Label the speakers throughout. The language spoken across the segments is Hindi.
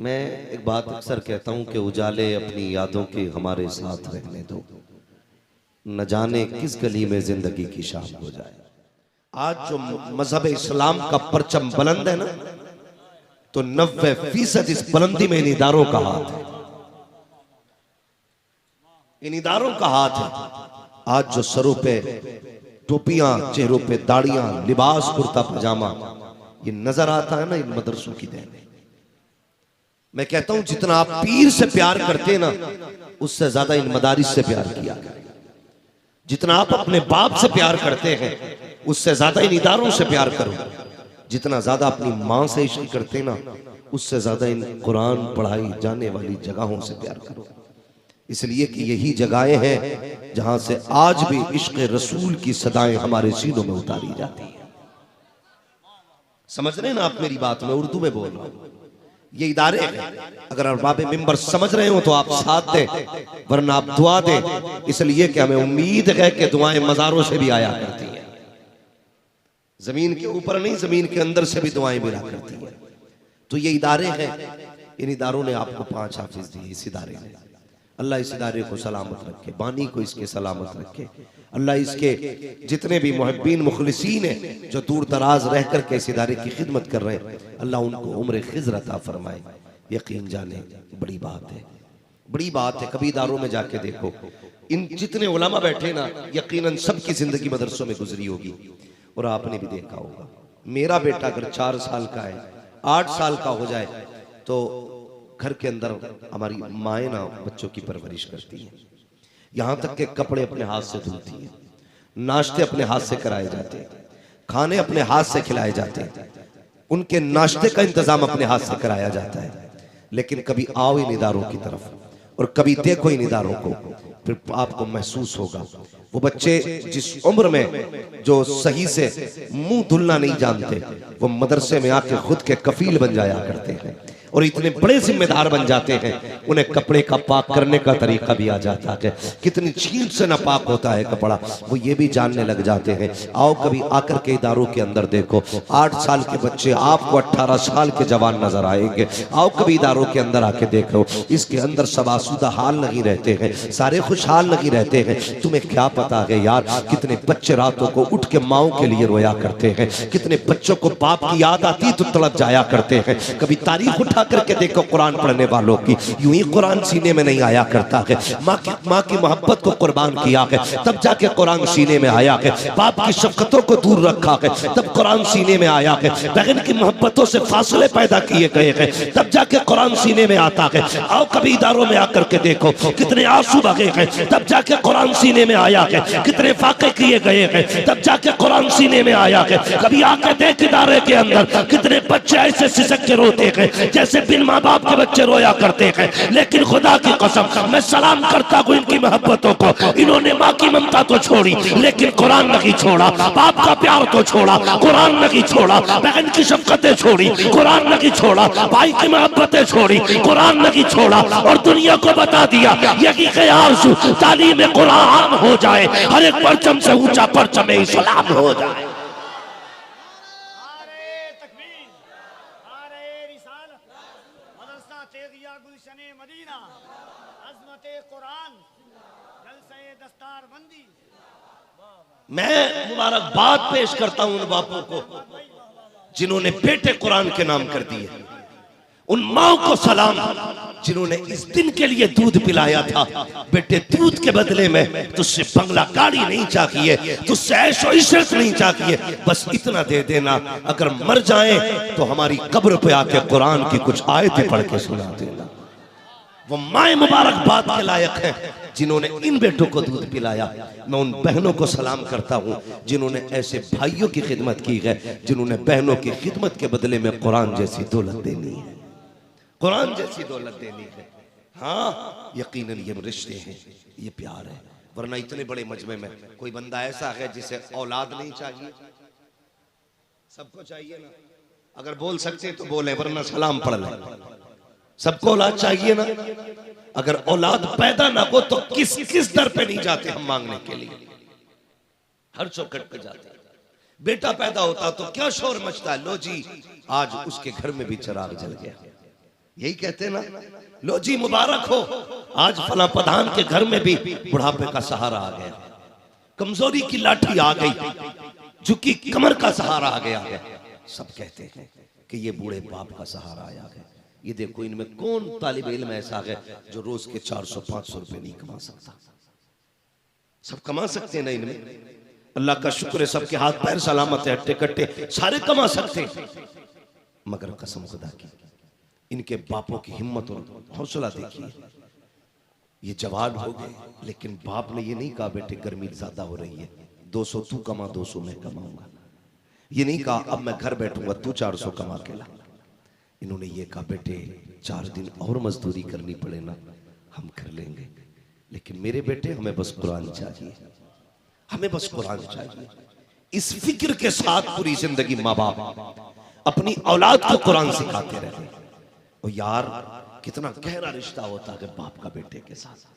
Speaker 1: मैं एक बात अक्सर कहता हूं कि उजाले अपनी यादों के हमारे साथ रहने दो, न जाने किस गली में जिंदगी की शाम हो जाए। आज जो मजहब इस्लाम का परचम बुलंद है ना, तो 90% इस बुलंदी में इन इदारों का हाथ है। इन इदारों का हाथ है। आज जो सरों पे टोपियां, चेहरों पे दाढ़ियां, लिबास कुर्ता पजामा ये नजर आता है ना, इन मदरसों की देन है। मैं कहता हूं जितना आप पीर से प्यार करते ना, उससे ज्यादा इन मदारिस से प्यार किया करें। जितना आप अपने बाप से प्यार करते हैं, उससे ज्यादा इन इदारों से प्यार करो। जितना ज्यादा अपनी मां से इश्क करते ना, उससे ज्यादा इन कुरान पढ़ाई जाने वाली जगहों से प्यार करो। इसलिए कि यही जगहें हैं जहां से आज भी इश्क रसूल की सदाएं हमारे सीनों में उतारी जाती है। समझ रहे हैं ना आप मेरी बात? में उर्दू में बोल रहा हूं। ये इदारे हैं। अगर अरबाब मिंबर समझ रहे हो तो आप साथ दें, वरना आप दुआ दें। इसलिए कि हमें उम्मीद है कि दुआएं मज़ारों से भी आया करती हैं। जमीन के ऊपर नहीं, जमीन के अंदर से भी दुआएं मिला करती हैं। तो ये इदारे हैं। इन इदारों ने आपको 5 हाफिज दिए। इस इदारे ने, अल्लाह इस इदारे को सलामत रखे, बानी को इसके सलामत रखे। अल्लाह इसके जितने भी मुहब्बीन मुखलिसीन हैं जो दूर दराज रह कर के इस इदारे की खिदमत कर रहे हैं, अल्लाह उनको उम्र खिज़्र अता फरमाए। यकीन जाने बड़ी बात है, बड़ी बात है। कभी इदारों में जाके देखो, इन जितने उलमा बैठे ना, यकीनन सबकी जिंदगी मदरसों में गुजरी होगी। और आपने भी देखा होगा, मेरा बेटा अगर 4 साल का है, 8 साल का हो जाए, तो घर के अंदर हमारी माएँ ना बच्चों की परवरिश करती हैं। यहां तक के कपड़े अपने हाथ से धुलती हैं, नाश्ते अपने हाथ से कराए जाते हैं, खाने अपने हाथ से खिलाए जाते हैं, उनके नाश्ते का इंतजाम अपने हाथ से कराया जाता है। लेकिन कभी आओ इन इदारों की तरफ और कभी देखो इन इदारों को, फिर आपको महसूस होगा वो बच्चे जिस उम्र में जो सही से मुंह धुलना नहीं जानते, वो मदरसे में आके खुद के कफील बन जाया करते हैं और इतने बड़े जिम्मेदार बन जाते हैं। उन्हें कपड़े का पाक करने का तरीका भी आ जाता है, कितनी छींट से नापाक होता है कपड़ा, वो ये भी जानने लग जाते हैं। आओ कभी आकर के इदारों के अंदर देखो, 8 साल के बच्चे आपको 18 साल के जवान नजर आएंगे। आओ कभी इदारों के अंदर आके देखो, इसके अंदर शबासुदा हाल नहीं रहते हैं, सारे खुशहाल नहीं रहते हैं। तुम्हें क्या पता है यार, कितने बच्चे रातों को उठ के माओ के लिए रोया करते हैं, कितने बच्चों को बाप की याद आती तो तड़प जाया करते हैं। कभी तारीख उठा करके देखो कुरान पढ़ने वालों की, यूं ही कुरान सीने में नहीं आया करता है। माँ की मोहब्बत को कुर्बान किया है, तब जाके कुरान सीने में आया है। बाप की शफकतों को दूर रखा है, तब कुरान सीने में आया है। बहन की मोहब्बतों से फासले पैदा किए गए हैं, तब जाके कुरान सीने में आता है। आओ कभी इदारों में आकर के देखो, कितने आंसू बहे हैं, तब जाके कुरान सीने में आया है। कितने फाके किए गए हैं, तब जाके कुरान सीने में आया है। कभी आके देख इदारे के अंदर कितने बच्चे ऐसे सिसक के रोते हैं जैसे बिन माँ बाप के बच्चे रोया करते हैं। लेकिन खुदा की कसम, मैं सलाम करता हूँ इनकी मोहब्बतों को। इन्होंने माँ की ममता तो छोड़ी, लेकिन कुरान नहीं छोड़ा। बाप का प्यार तो छोड़ा, कुरान नहीं छोड़ा। बहन की शफकतें छोड़ी, कुरान नहीं छोड़ा। भाई की मोहब्बतें छोड़ी, कुरान नहीं छोड़ा। और दुनिया को बता दिया यही आरज़ू तालीम कुरान हो जाए, हर एक परचम से ऊंचा परचम इस्लाम हो जाए। मैं मुबारकबाद पेश करता हूं उन बापों को जिन्होंने बेटे कुरान के नाम कर दिए, उन माओ को सलाम जिन्होंने इस दिन के लिए दूध पिलाया था। बेटे दूध के बदले में तुझसे बंगला गाड़ी नहीं चाहिए, तुझसे ऐशो इशरत नहीं चाहिए, बस इतना दे देना, अगर मर जाए तो हमारी कब्र पे आके कुरान की कुछ आयतें पढ़ के सुना देना। वो माए मुबारकबाद के लायक हैं जिन्होंने इन बेटों को दूध पिलाया। मैं उन बहनों को सलाम करता हूं जिन्होंने ऐसे भाइयों की खिदमत की है, जिन्होंने बहनों की खिदमत के बदले में कुरान जैसी दौलत देनी है, कुरान जैसी दौलत देनी है। हाँ, यकीनन ये रिश्ते हैं, ये प्यार है। वरना इतने बड़े मजमे में कोई बंदा ऐसा है जिसे औलाद नहीं चाहिए? सबको चाहिए ना। अगर बोल सकते तो बोले, वरना सलाम पढ़ लें। सबको औलाद चाहिए ना। अगर औलाद पैदा ना हो तो किस किस दर पे नहीं जाते हम मांगने के लिए? हर चौखट पे जाते हैं। बेटा पैदा होता तो क्या शोर मचता है, लो जी आज उसके घर में भी चिराग जल गया। यही कहते ना, लो जी मुबारक हो, आज फला प्रधान के घर में भी बुढ़ापे का सहारा आ गया, कमजोरी की लाठी आ गई, झुकी कमर का सहारा आ गया। सब कहते हैं कि ये बूढ़े बाप का सहारा आया है। ये देखो इनमें कौन तालिब इल्म ऐसा है जो रोज के 400-500 रुपए नहीं कमा सकता? सब कमा सकते हैं ना इनमें, अल्लाह का शुक्र है, सबके हाथ पैर सलामत है, हट्टे कट्टे सारे कमा सकते हैं। मगर कसम खुदा की, इनके बापों की हिम्मत और हौसला देखिए। ये जवान हो गए, लेकिन बाप ने ये नहीं कहा बेटे गर्मी ज्यादा हो रही है, 200 तू कमा, 200 मैं कमाऊंगा। ये नहीं कहा अब मैं घर बैठूंगा तू 400 कमा के ला। इन्होंने ये कहा बेटे 4 दिन और मजदूरी करनी पड़े ना, हम कर लेंगे, लेकिन मेरे बेटे हमें बस कुरान चाहिए, हमें बस कुरान चाहिए। इस फिक्र के साथ पूरी जिंदगी माँ बाप अपनी औलाद को कुरान सिखाते रहे। और यार कितना गहरा रिश्ता होता है बाप का बेटे के साथ।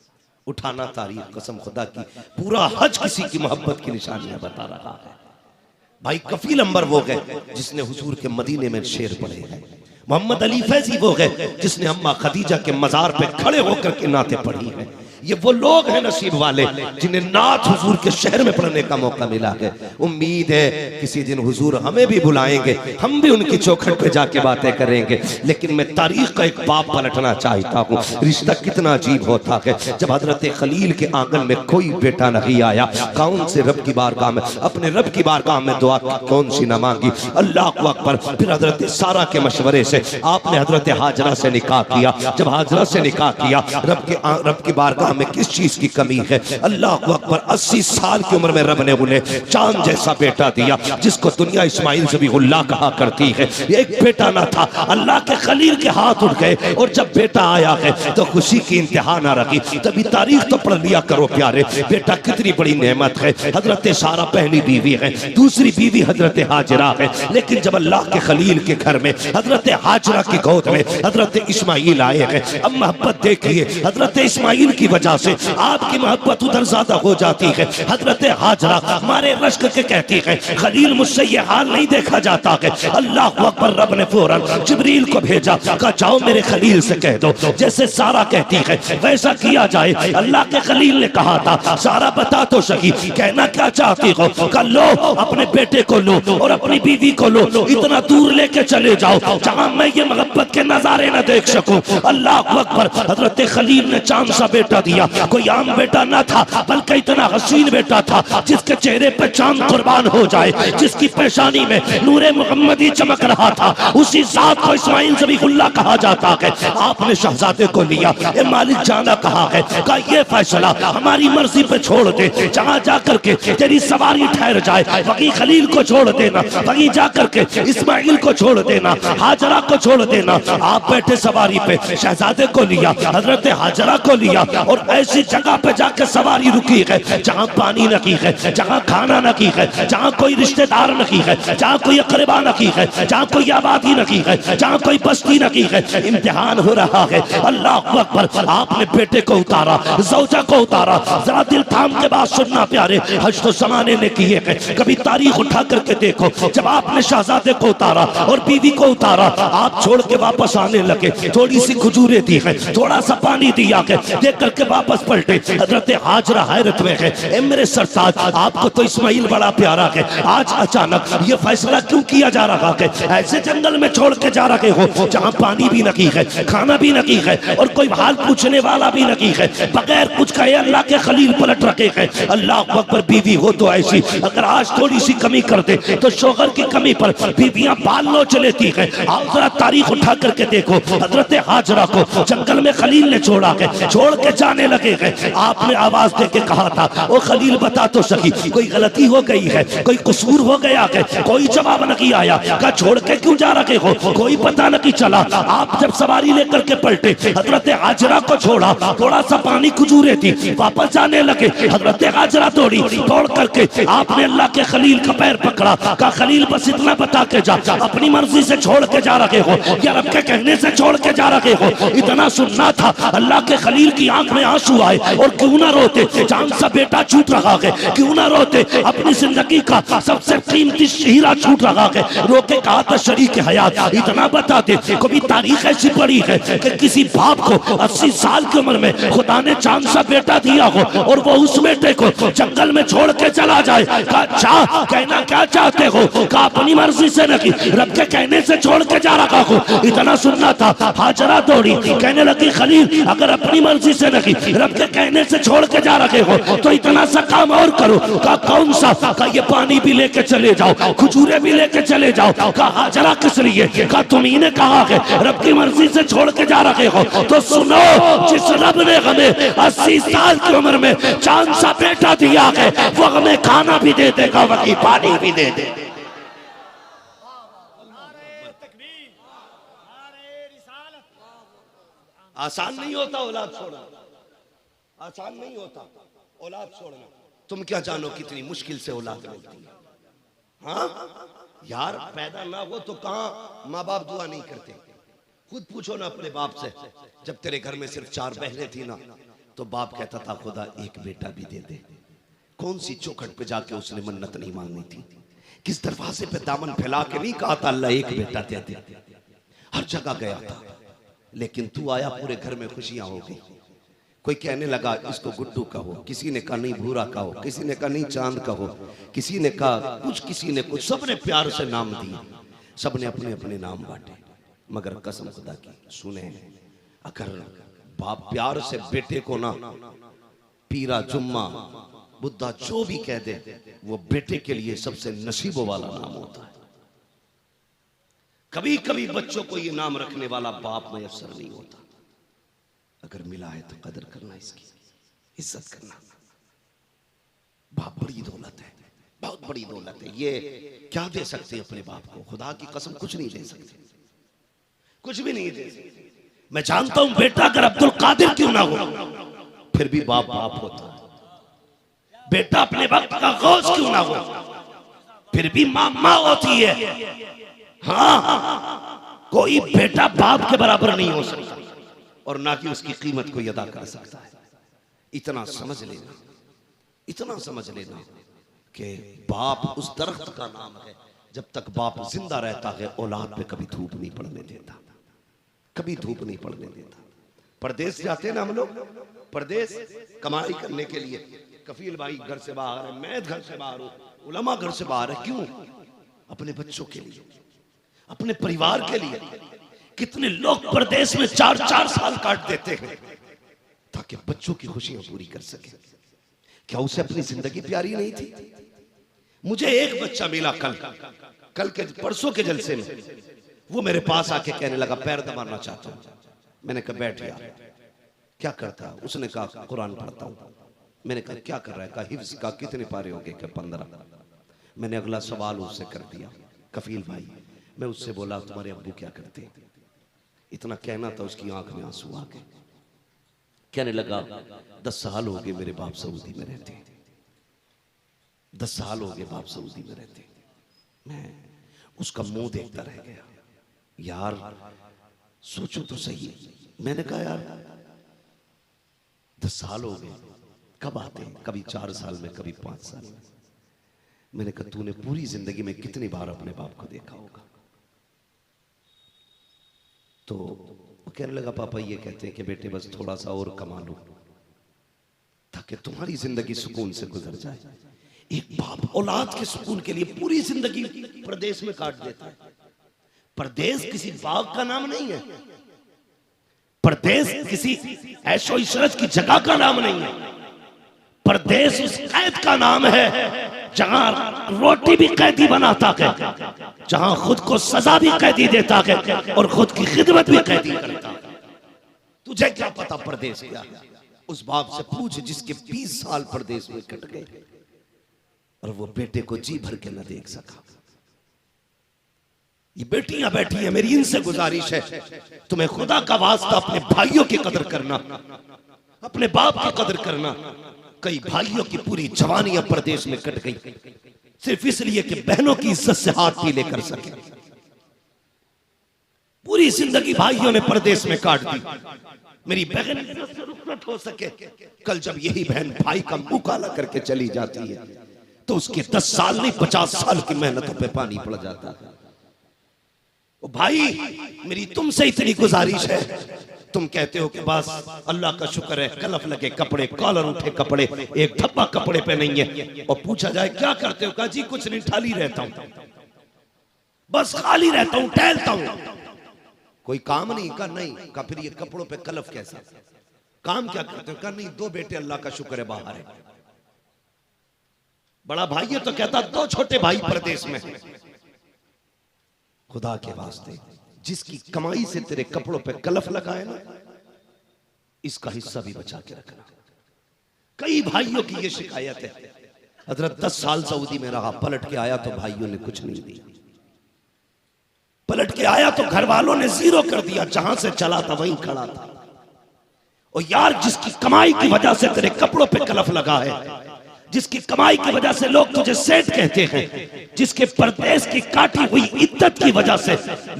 Speaker 1: उठाना तारीफ, कसम खुदा की पूरा हज किसी की मोहब्बत की निशानियां बता रहा है। भाई कफील अंबर वो गए जिसने हुजूर के मदीने में शेर पढ़े हैं। मोहम्मद अली फैजी वो गए जिसने अम्मा खदीजा के मजार पे खड़े होकर के नाते पढ़ी है। ये वो लोग हैं नसीब वाले जिन्हें नात हुजूर के शहर में पढ़ने का मौका मिला है। उम्मीद है किसी दिन हुजूर हमें भी बुलाएंगे, हम भी उनकी चौखट पे जाके बातें करेंगे। लेकिन मैं तारीख का एक बाप पलटना चाहता हूँ। रिश्ता कितना अजीब होता है। जब हजरत खलील के आंगन में कोई बेटा नहीं आया, कौन से रब की बारगाह में, अपने रब की बारगाह में दुआ कौन सी न मांगी। अल्लाह अकबर। फिर हजरत सारा के मशवरे से आपने हजरत हाजरा से निकाह किया। जब हाजरा से निकाह किया, रब की बारगाह में किस चीज की कमी है। अल्लाह अकबर। 80 साल की उम्र में रब ने उन्हें चांद जैसा बेटा दिया, जिसको दुनिया इस्माइल ज़बीहुल्लाह कहा करती है। एक बेटा ना था, अल्लाह के खलील के हाथ उठ गए और जब बेटा आया है तो खुशी की इंतहा ना रखी। तभी तारीख तो पढ़ लिया करो प्यारे, बेटा कितनी बड़ी नेमत है। हजरत सारा पहली बीवी है, दूसरी बीवी हजरत हाजरा है। लेकिन जब अल्लाह के खलील के घर में हजरत हाजरा की गोद में हजरत इस्माइल आए हैं, अब मोहब्बत देखिए, हजरत इस्माइल की वजह से आपकी मोहब्बत उधर ज्यादा हो जाती है। हजरत हाजरा हमारे रश्क के कहती है, खलील मुझसे ये हाल नहीं देखा जाता है। अल्लाह अकबर। रब ने फौरन जिब्रील को भेजा, कहा जाओ मेरे खलील से कह दो जैसे सारा कहती है वैसा किया जाए। अल्लाह के खलील ने कहा था, सारा बता तो सही कहना क्या चाहती हो। कहा लो अपने बेटे को लो और अपनी बीवी को लो, इतना दूर लेके चले जाओ जहां मैं ये मोहब्बत के नजारे न देख सकूं। अल्लाह अकबर। हजरत खलील ने चांद सा बेटा दिया। कोई आम बेटा ना था, बल्कि इतना हसीन बेटा था जिसके चेहरे पे चांद कुर्बान हो जाए, जिसकी पेशानी में नूरे मुहम्मदी चमक रहा था। उसी जात को इस्माइल ज़बीहुल्लाह कहा जाता है। आपने शहजादे को लिया, ए मालिक जाना कहा है, का ये फैसला हमारी मर्जी पे छोड़ दे, जहां जाकर के तेरी सवारी ठहर जाए वहीं खलील को छोड़ देना, वहीं जाकर के इस्माइल को छोड़ देना, हाजरा को छोड़ देना। आप बैठे सवारी पे, शहजादे को लिया, हजरत हाजरा को लिया और ऐसी जगह पे जाकर सवारी रुकी है जहां पानी नहीं है, जहां खाना नहीं है, जहां कोई रिश्तेदार नहीं है, जहां कोई अकरबा नहीं है, जहां कोई आबादी नहीं है, जहां कोई बस्ती नहीं है। इम्तिहान हो रहा है। अल्लाह अकबर। आपने बेटे को उतारा, ज़ौजा को उतारा। जरा दिल थाम के बात सुनना प्यारे, हज तो ज़माने ने किए हैं, कभी तारीख उठा करके देखो। जब आपने शहजादे को उतारा और बीवी को उतारा, आप छोड़ के वापस आने लगे, थोड़ी सी खजूरें दी है, थोड़ा सा पानी दिया है, देख करके वापस पलटे। हजरत हाजरा हैरत में है, ए मेरे सरताज आपको तो इस्माइल बड़ा प्यारा है, आज अचानक ये फैसला क्यों किया जा रहा है? ऐसे जंगल में छोड़ के जा रहे हो जहां पानी भी नहीं है, खाना भी नहीं है और कोई हाल पूछने वाला भी नहीं है। बगैर कुछ कहे अल्लाह के खलील पलट रखे हैं। अल्लाह अकबर। बीवी हो तो ऐसी, अगर आज थोड़ी सी कमी कर दे तो शोहर की कमी पर बीवियां बाल नोच लेती है। आप जरा तारीख उठा करके देखो, हजरत हाजरा को जंगल में खलील ने छोड़ा है, छोड़ के जाने लगे हैं। आपने आवाज दे के कहा था, ओ खलील बता तो सही कोई गलती हो गई है, कोई कसूर हो गया है? कोई जवाब नहीं आया। कहा छोड़ के क्यों जा रहे हो? कोई पता नहीं चला। आप जब सवारी लेकर के पलटे, हजरत हाजरा को छोड़ा, थोड़ा सा पानी खजूरे थी, वापस जाने लगे। हजरत हाजरा तोड़ करके आपने अल्लाह के खलील का पैर पकड़ा। कहा खलील बस इतना बता के जा, अपनी मर्जी से छोड़ के जा रहे हो या रब के कहने से छोड़ के जा रहे हो? इतना सुनना था। अल्लाह के खलील की आंख में
Speaker 2: आंसू आए और क्यों ना रोते, जान सा बेटा छूट रहा है, क्यों ना रोते, अपनी जिंदगी का सबसे कीमती हीरा छूट रहा है। रोके कहा था शरीक हयात, इतना बता दे, कभी तारीख ऐसी पड़ी है कि किसी बाप को 80 साल की उम्र में खुदा ने चांद सा बेटा दिया हो और वो उस बेटे को जंगल में छोड़ के चला जाए। कहा चाह कहना क्या चाहते हो, कहा अपनी मर्जी से नहीं, रब के कहने से छोड़ के जा रहा हो। इतना सुनना था, हाजरा दौड़ी, कहने लगी खलील अगर अपनी मर्जी से नहीं, रब के कहने से छोड़ के जा रहे हो तो इतना सा काम और करो। कहा कौन सा, कहा ये पानी भी लेके चले जाओ, खजूरें भी लेके चले जाओ। कहा हाजरा किस लिए, कहा तुम्ही ने कहा है रब की मर्जी से छोड़ के जा रहे हो तो सुनो, जिस रब ने हमें 80 साल की उम्र में चांद सा बेटा दिया है वो हमें खाना भी दे देगा, वही पानी भी दे देगा।
Speaker 1: आसान नहीं होता औलाद छोड़ना, आसान नहीं होता औलाद छोड़ना। तुम क्या जानो कितनी मुश्किल से औलाद मिलती है। हाँ यार, पैदा ना हो तो कहाँ माँ बाप दुआ नहीं करते। खुद पूछो ना अपने बाप से, जब तेरे घर में सिर्फ 4 बहनें थी ना तो बाप कहता था खुदा एक बेटा भी दे दे। कौन सी चौखट पे जाके उसने मन्नत नहीं मांगनी थी, किस दरवाजे पे दामन फैला के नहीं कहा था अल्लाह एक बेटा दे दे। हर जगह गया था, लेकिन तू आया पूरे घर में खुशियां हो गई। कोई कहने लगा इसको गुड्डू कहो, किसी ने कहा नहीं भूरा कहो, किसी ने कहा नहीं चांद कहो, किसी ने कहा कुछ, किसी ने कुछ, सबने प्यार से नाम दिए, सबने अपने अपने नाम बांटे। मगर कसम खुदा की सुने, अगर बाप प्यार से बेटे को ना पीरा जुम्मा बुद्धा जो भी कह दे, वो बेटे के लिए सबसे नसीबों वाला नाम होता है। कभी कभी बच्चों को ये नाम रखने वाला बाप मयसर नहीं होता। अगर मिला है तो कदर करना, इसकी इज्जत करना। बाप बड़ी दौलत है, बहुत बड़ी दौलत है। ये क्या दे सकते अपने बाप को, खुदा की कसम कुछ नहीं दे सकते, कुछ भी नहीं दे सकते। मैं जानता हूं बेटा अगर अब्दुल कादिर क्यों ना हो फिर भी बाप बाप होता है। बेटा अपने वक्त का गौस क्यों ना हो फिर भी मां मां होती है। हाँ, कोई बेटा बाप के बराबर नहीं हो सकता और ना कि उसकी कीमत कोई अदा कर सकता है। इतना समझ लेना, इतना समझ लेना कि बाप उस दरख्त का नाम है, जब तक बाप जिंदा रहता है औलाद पे कभी धूप नहीं पड़ने देता, कभी धूप नहीं पड़ने देता। परदेश जाते ना हम लोग, परदेश कमाई करने के लिए, कफील भाई घर से बाहर है, मैं घर से बाहर हूं, उलमा घर से बाहर है, क्यों? अपने बच्चों के लिए, अपने परिवार के लिए। कितने लोग परदेश में 4-4 साल काट देते हैं ताकि बच्चों की खुशियां पूरी कर सके। क्या उसे अपनी जिंदगी प्यारी नहीं थी? मुझे एक बच्चा मिला कल के परसों के जलसे में, वो मेरे पास आके कहने लगा पैर दबाना चाहता हूं। मैंने कहा बैठ यार, क्या करता? उसने कहा कुरान पढ़ता हूं। मैंने कहा क्या कर रहा है? कहा हिफ्ज का कितने पारे हो गए? 15। मैंने अगला सवाल उससे कर दिया, कफील भाई। मैं उससे बोला तुम्हारे अब्बू क्या करते? इतना कहना था, उसकी आंख में आंसू आ गए। कहने लगा 10 साल हो गए मेरे बाप सऊदी में रहते, 10 साल हो गए बाप सऊदी में रहते। मैं उसका मुंह देखता रह गया। यार सोचो तो सही। मैंने कहा यार 10 साल हो गए, कब आते? कभी 4 साल में, कभी 5 साल में। मैंने कहा तूने पूरी जिंदगी में कितनी बार अपने बाप को देखा होगा? तो वो कहने लगा पापा ये कहते हैं कि बेटे बस थोड़ा सा और कमा लो ताकि तुम्हारी जिंदगी सुकून से गुजर जाए। एक बाप औलाद के सुकून के लिए पूरी जिंदगी प्रदेश में काट देता है। प्रदेश किसी बाग का नाम नहीं है, प्रदेश किसी ऐशो इशरत की जगह का नाम नहीं है। प्रदेश उस कैद का नाम है जहां रोटी भी कैदी बनाता है, जहां खुद को सजा भी कैदी देता है और खुद की खिदमत भी कैदी करता है। तुझे क्या पता प्रदेश क्या है? उस बाप से पूछ जिसके 20 साल प्रदेश में कट गए और वो बेटे को जी भर के न देख सका। ये बेटियां बैठी हैं, मेरी इनसे गुजारिश है तुम्हें खुदा का वास्ता अपने भाइयों की कदर करना, अपने बाप की कदर करना। कई भाइयों की पूरी जवानियां प्रदेश में कट गई सिर्फ इसलिए कि बहनों की इज्जत से हाथ पीले कर सके। पूरी जिंदगी भाइयों ने परदेश में काट दी, मेरी बहन इज्जत से रुखसत हो सके। कल जब यही बहन भाई का मुंह काला करके चली जाती है तो उसके 10 साल नहीं 50 साल की मेहनतों पे पानी पड़ जाता है। ओ भाई, मेरी तुमसे इतनी गुजारिश है, तुम कहते हो कि बस अल्लाह का शुक्र है कलफ लगे कपड़े, कॉलर उठे कपड़े, एक धब्बा कपड़े पे नहीं है। और पूछा जाए क्या करते हो, कहा जी कुछ नहीं, ठाली रहता हूं, बस खाली रहता हूं, टहलता हूं, कोई काम नहीं। का नहीं, का फिर ये कपड़ों पे कलफ कैसा, काम क्या करते हो? का नहीं, 2 बेटे अल्लाह का शुक्र है बाहर है। बड़ा भाई है तो कहता 2 छोटे भाई परदेश में। खुदा के वास्ते जिसकी कमाई से तेरे कपड़ों पे कलफ लगाए ना, इसका हिस्सा भी बचा के रखना। कई भाइयों की ये शिकायत है, हजरत 10 साल सऊदी में रहा, पलट के आया तो भाइयों ने कुछ नहीं दिया, पलट के आया तो घर वालों ने 0 कर दिया, जहां से चला था वहीं खड़ा था। और यार, जिसकी कमाई की वजह से तेरे कपड़ों पे कलफ लगा है, जिसकी कमाई की वजह से लोग तुझे सेठ कहते हैं, जिसके परदेश की काटी हुई इज्जत की वजह से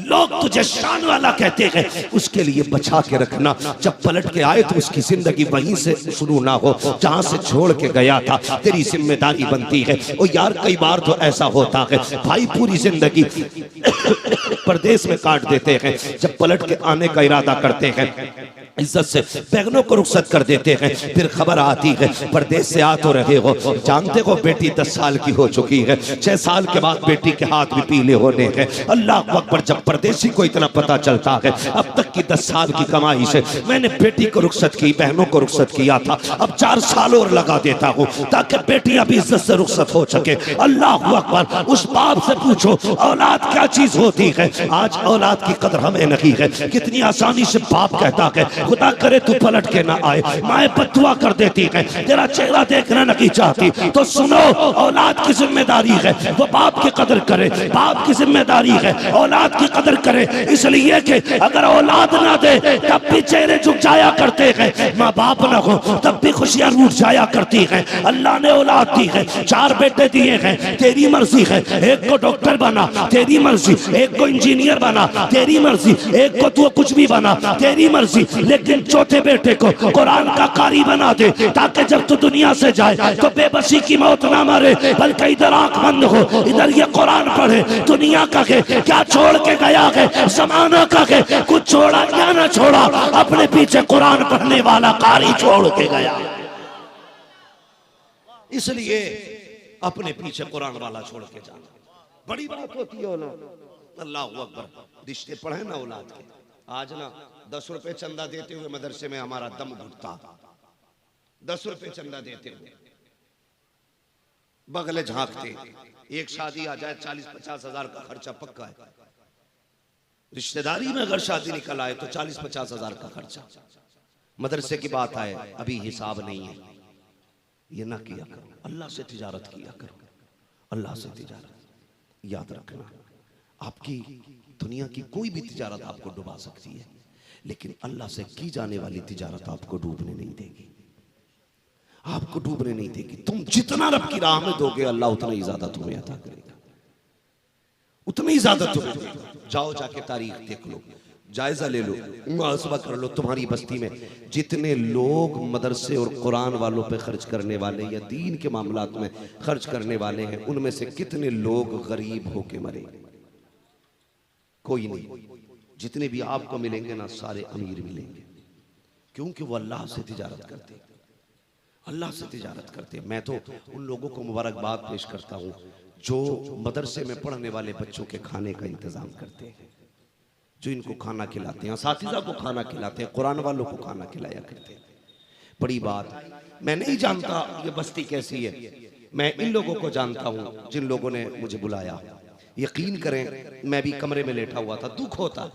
Speaker 1: लोग तुझे शान वाला कहते हैं, उसके लिए बचा के रखना। जब पलट के आए तो उसकी जिंदगी वहीं से शुरू ना हो जहां से छोड़ के गया था, तेरी जिम्मेदारी बनती है। और यार, कई बार तो ऐसा होता है भाई पूरी जिंदगी परदेश में काट देते हैं, जब पलट के आने का इरादा करते हैं इज्जत से बैगनों को रुखसत कर देते हैं, फिर खबर आती है परदेश से आ तो रहे हो, जानते हो बेटी 10 साल की हो चुकी है, 6 साल के बाद बेटी के हाथ भी पीले होने हैं। अल्लाह अकबर, जब परदेशी को इतना पता चलता है, अब तक की 10 साल की कमाई से मैंने बेटी को रुखसत की, बहनों को रुखसत किया था, अब 4 साल और लगा देता हूँ ताकि बेटी अभी इज्जत से रुखसत हो सके। अल्लाह अकबर, उस बाप से पूछो औलाद क्या चीज होती है। आज औलाद की कदर हमें नहीं है। कितनी आसानी से बाप कहता है खुदा करे तू पलट के ना आए, माए बदुआ कर देती है, तेरा चेहरा देखना नहीं चाहती। तो सुनो, औलाद की जिम्मेदारी है वो बाप की कदर करे, बाप की जिम्मेदारी है औलाद की कदर करे, इसलिए कि अगर औलाद ना दे तब भी चेहरे झुक जाया करते हैं, माँ बाप ना हो तब भी खुशियां रूठ जाया करती हैं। अल्लाह ने औलाद दी है, 4 बेटे दिए हैं, तेरी मर्जी है, एक को डॉक्टर बना तेरी मर्जी, एक को इंजीनियर बना तेरी मर्जी, एक को तू कुछ भी बना तेरी मर्जी, लेकिन चौथे बेटे को कुरान का कारी बना दे ताकि जब तू दुनिया से जाए तो बेबसी की मौत ना मरे, बल्कि इधर आंख बंद हो, इधर ये कुरान पढ़े। दुनिया का के क्या छोड़ के गया है, जमाना का के कुछ छोड़ा या ना छोड़ा, अपने पीछे कुरान पढ़ने वाला कारी छोड़ के गया, इसलिए अपने पीछे कुरान वाला छोड़ के जाना बड़ी बात होती है। अल्लाह अकबर, रिश्ते पढ़े ना औलाद के। आज ना 10 रुपए चंदा देते हुए मदरसे में हमारा दम घुटता, 10 रुपए चंदा देते हुए बगले झांकते। एक शादी आ जाए 40-50 हजार का खर्चा पक्का है, रिश्तेदारी में अगर शादी निकल आए तो 40-50 हजार का खर्चा। मदरसे की बात आए अभी हिसाब नहीं है, ये ना किया करो, अल्लाह से तिजारत किया करो, अल्लाह से तिजारत। याद रखना, आपकी दुनिया की कोई भी तिजारत आपको डुबा सकती है, लेकिन अल्लाह से की जाने वाली तिजारत आपको डूबने नहीं देगी, आपको डूबने नहीं देगी। तुम जितना रब की राह में दोगे अल्लाह उतना ही ज्यादा तुम्हें अता करेगा, उतना ही ज्यादा तुम्हें देगा। जाओ जाके तारीख देख लो, जायजा ले लो, मुहासबा कर लो, तुम्हारी बस्ती में जितने लोग मदरसे और कुरान वालों पे खर्च करने वाले या दीन के मामलात में खर्च करने वाले हैं, उनमें से कितने लोग गरीब होके मरे? कोई नहीं। जितने भी आपको मिलेंगे ना सारे अमीर मिलेंगे, क्योंकि वो अल्लाह से तिजारत करते, अल्लाह से तिजारत करते। मैं तो उन लोगों को मुबारकबाद पेश करता हूँ जो मदरसे में पढ़ने वाले बच्चों के खाने का इंतजाम करते हैं, जो इनको खाना खिलाते हैं, साथीजा को खाना खिलाते हैं, कुरान वालों को खाना खिलाया करते हैं। बड़ी बात। मैं नहीं जानता ये बस्ती कैसी है, मैं इन लोगों को जानता हूँ जिन लोगों ने मुझे बुलाया। यकीन करें, मैं भी कमरे में लेटा हुआ था, दुख होता।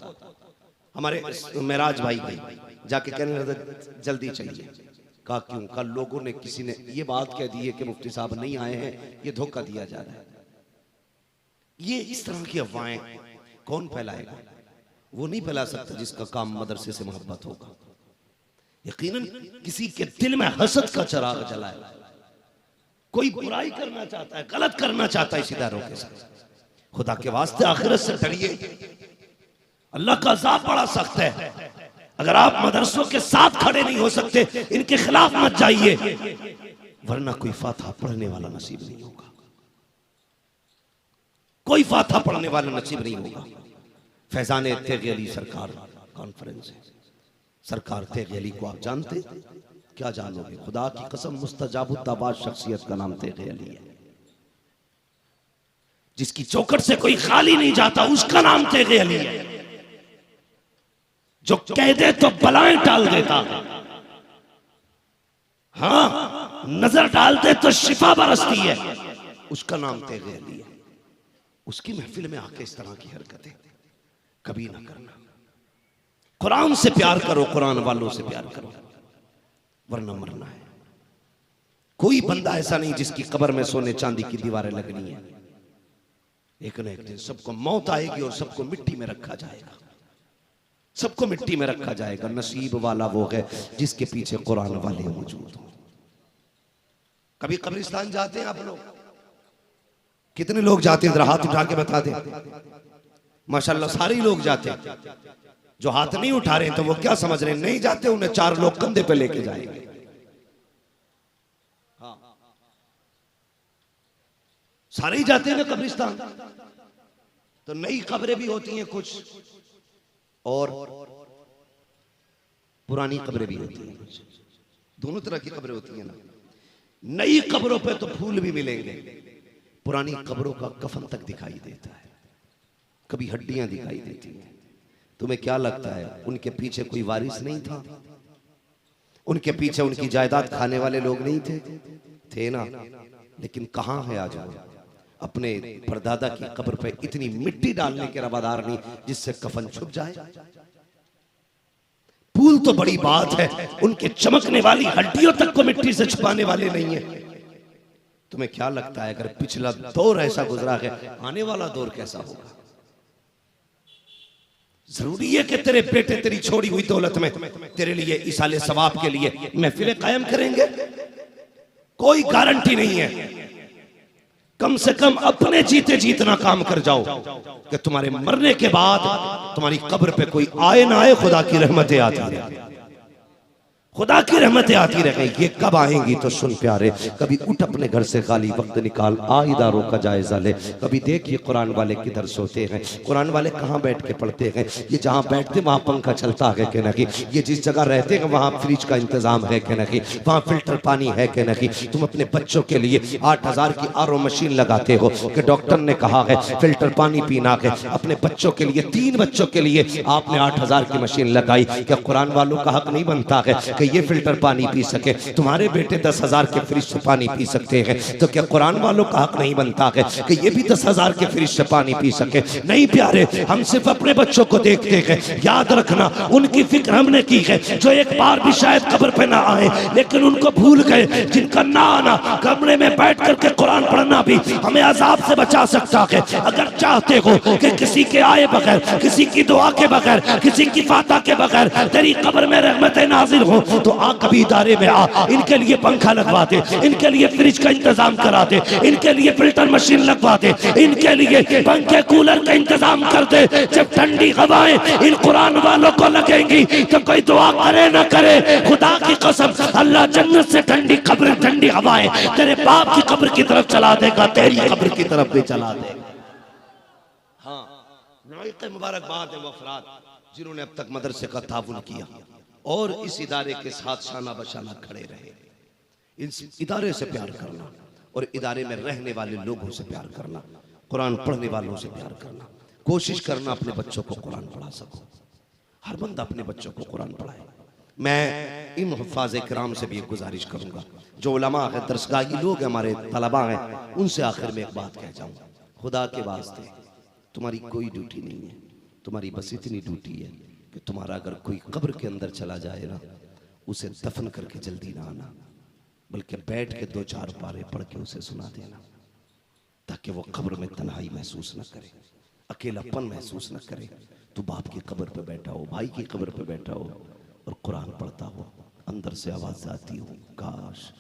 Speaker 1: हमारे महराज भाई गए जाके कहने लगे जल्दी चलिए। कहा क्यों? कल लोगों ने, किसी ने ये बात कह दी है कि मुफ्ती साहब नहीं आए हैं, ये धोखा दिया जा रहा है। ये इस तरह की अफवाहें कौन फैलाएगा? वो नहीं फैला सकता जिसका काम मदरसे से मोहब्बत होगा। यकीनन किसी के दिल में हसद का चिराग जला है, कोई बुराई करना चाहता है, गलत करना चाहता है इस इदारों के साथ। खुदा के वास्ते आखिरत से डरिए,
Speaker 2: अल्लाह का अज़ाब बड़ा सख्त है। अगर आप मदरसों के साथ खड़े नहीं हो सकते, इनके खिलाफ मत जाइए, वरना कोई फातिहा पढ़ने वाला नसीब नहीं होगा, कोई फातिहा पढ़ने वाला नसीब नहीं होगा। फैजान तेगी अली सरकार कॉन्फ्रेंस है, सरकार तेगी अली को आप जानते? क्या जानोगे? खुदा की कसम, मुस्तजाबुद्दाबाद शख्सियत का नाम तेगी अली है। जिसकी चौखट से कोई खाली नहीं जाता, उसका नाम तेगी अली है। जो कह दे तो बलाएं टाल देता, हाँ, नजर डालते तो शिफा बरसती है, उसका नाम तेगी अली है। उसकी महफिल में आके इस तरह की हरकतें कभी ना करना। कुरान से प्यार करो, कुरान वालों से प्यार करो, वरना मरना है। कोई बंदा ऐसा नहीं जिसकी कब्र में सोने चांदी की दीवारें लगनी है। एक न एक दिन सबको मौत आएगी और सबको मिट्टी में रखा जाएगा, सबको मिट्टी में रखा जाएगा। नसीब वाला वो है जिसके पीछे कुरान वाले मौजूद हो। कभी कब्रिस्तान जाते हैं आप लोग? कितने लोग जाते हैं? जरा हाथ उठा के बता दें। माशाल्लाह सारे लोग जाते हैं। जो हाथ नहीं उठा रहे हैं तो वो क्या समझ रहे हैं? नहीं जाते, उन्हें 4 लोग कंधे पे लेके जाएंगे। हाँ, सारे ही जाते हैं ना कब्रिस्तान। तो नई कब्रें भी होती हैं कुछ, और पुरानी कब्रें भी होती हैं कुछ। दोनों तरह की कब्रें होती हैं ना। नई कब्रों पे तो फूल भी मिलेंगे, पुरानी कब्रों का कफन तक दिखाई देता है, कभी हड्डियां दिखाई देती हैं। तुम्हें क्या लगता है उनके पीछे कोई वारिस नहीं था? उनके पीछे उनकी जायदाद खाने वाले लोग नहीं थे? थे ना। लेकिन कहां है आज वो? अपने परदादा की कब्र पे इतनी मिट्टी डालने के रवादार नहीं जिससे कफन छुप जाए। फूल तो बड़ी बात है, उनके चमकने वाली हड्डियों तक को मिट्टी से छुपाने वाले नहीं है। तुम्हें क्या लगता है अगर पिछला दौर ऐसा गुजरा है, आने वाला दौर कैसा होगा? जरूरी है कि तेरे बेटे तेरी छोड़ी हुई दौलत में तेरे लिए इसाले सवाब के लिए महफिलें कायम करेंगे? कोई गारंटी नहीं है। कम से कम अपने जीते जीतना काम कर जाओ कि तुम्हारे मरने के बाद तुम्हारी कब्र पे कोई आए ना आए, खुदा की रहमतें आती रहे, खुदा की रहमतें आती रहे। ये कब आएंगी तो सुन प्यारे, कभी उठ अपने घर से खाली वक्त निकाल, आ इदारों का जायजा ले। कभी देखिए कुरान वाले किधर सोते हैं, कुरान वाले कहाँ बैठ के पढ़ते हैं। ये जहाँ बैठते वहाँ पंखा चलता है कि नहीं, ये जिस जगह रहते हैं वहाँ फ्रिज का इंतजाम है कि नहीं, वहाँ फिल्टर पानी है कि नहीं। तुम अपने बच्चों के लिए 8000 की आरओ मशीन लगाते हो कि डॉक्टर ने कहा है फिल्टर पानी पीना है। अपने बच्चों के लिए, 3 बच्चों के लिए आपने 8000 की मशीन लगाई। क्या कुरान वालों का हक नहीं बनता है कि ये फिल्टर पानी पी सके? तुम्हारे बेटे 10,000 के फ्रिज से पानी पी सकते हैं, तो क्या कुरान वालों का हक नहीं बनता है कि ये भी 10,000 के फ्रिज से पानी पी सके? नहीं प्यारे, हम सिर्फ अपने बच्चों को देखते हैं। याद रखना, उनकी फिक्र हमने की है जो एक बार भी शायद कब्र पे ना आए, लेकिन उनको भूल गए जिनका ना आना कमरे में बैठ करके कुरान पढ़ना भी हमें अजाब से बचा सकता है। अगर चाहते हो कि किसी के आए बगैर, किसी की दुआ के बगैर, किसी की फाता के बगैर तेरी कब्र में रहमतें नाजिल हो, तो आ कभी इदारे में आ, इनके लिए पंखा लगवा दे, इनके लिए फ्रिज का इंतजाम करा दे, इनके लिए फिल्टर मशीन लगवा दे, इनके लिए पंखे कूलर का इंतजाम कर दे। जब ठंडी हवाएं इन कुरान वालों को लगेंगी तो कोई दुआ करे ना करे, खुदा की कसम अल्लाह जन्नत से ठंडी कब्र, ठंडी हवाएं तेरे बाप की कब्र की तरफ चला देगा, तेरी कब्र की तरफ भी चला देगा। हाँ, मुबारकबाद है वो अफराद जिन्होंने अब तक मदरसे का ताउन किया और इस इदारे के साथ शाना बशाना खड़े रहे। इस इदारे से प्यार करना और इदारे में रहने वाले लोगों से प्यार करना, कुरान पढ़ने वालों से प्यार करना, कोशिश करना अपने बच्चों को कुरान पढ़ा सको। हर बंदा अपने बच्चों को कुरान पढ़ाए। मैं इन हुफ्फाज़ किराम से भी एक गुजारिश करूंगा, जो उलमा है, दरसगाही लोग हमारे तलबा हैं, उनसे आखिर में एक बात कह जाऊँ, खुदा के वास्ते तुम्हारी कोई ड्यूटी नहीं है, तुम्हारी बस इतनी ड्यूटी है कि तुम्हारा अगर कोई कब्र के अंदर चला जाए ना, उसे दफन करके जल्दी ना आना, बल्कि बैठ के 2-4 पारे पढ़ के उसे सुना देना, ताकि वो कब्र में तन्हाई महसूस न करे, अकेलापन महसूस न करे। तो बाप की कब्र पे बैठा हो, भाई की कब्र पे बैठा हो और कुरान पढ़ता हो, अंदर से आवाज आती हो, काश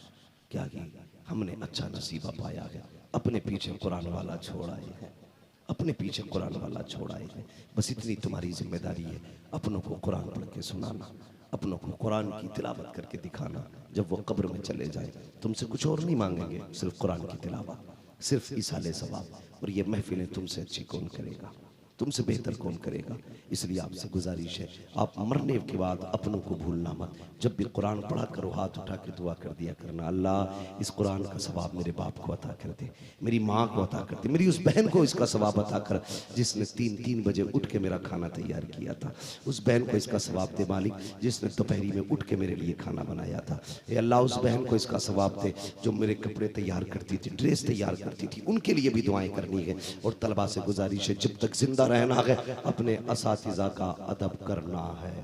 Speaker 2: क्या ही हमने अच्छा नसीबा पाया है, अपने पीछे कुरान वाला छोड़ आए हैं,
Speaker 1: अपने पीछे कुरान वाला छोड़ आएंगे। बस इतनी तुम्हारी जिम्मेदारी है, अपनों को कुरान पढ़ के सुनाना, अपनों को कुरान की तिलावत करके दिखाना। जब वो कब्र में चले जाए तुमसे कुछ और नहीं मांगेंगे, सिर्फ कुरान की तिलावत, सिर्फ इसाले सवाब। और ये महफिलें तुमसे अच्छी कौन करेगा, तुमसे बेहतर कौन करेगा। इसलिए आपसे गुजारिश है, आप मरने के बाद अपनों को भूलना मत। जब भी कुरान पढ़ा करो हाथ उठा के दुआ कर दिया करना, अल्लाह इस कुरान का सवाब मेरे बाप को अता कर दे, मेरी माँ को अता कर दे, मेरी उस बहन को इसका सवाब अता कर जिसने 3-3 बजे उठ के मेरा खाना तैयार किया था। उस बहन को इसका सवाब दे मालिक जिसने दोपहरी में उठ के मेरे लिए खाना बनाया था। ए अल्लाह उस बहन को इसका सवाब दे जो मेरे कपड़े तैयार करती थी, ड्रेस तैयार करती थी, उनके लिए भी दुआएं करनी है। और तलबा से गुजारिश है, जब तक जिंदा रहना है अपने असातिज़ा का अदब करना है,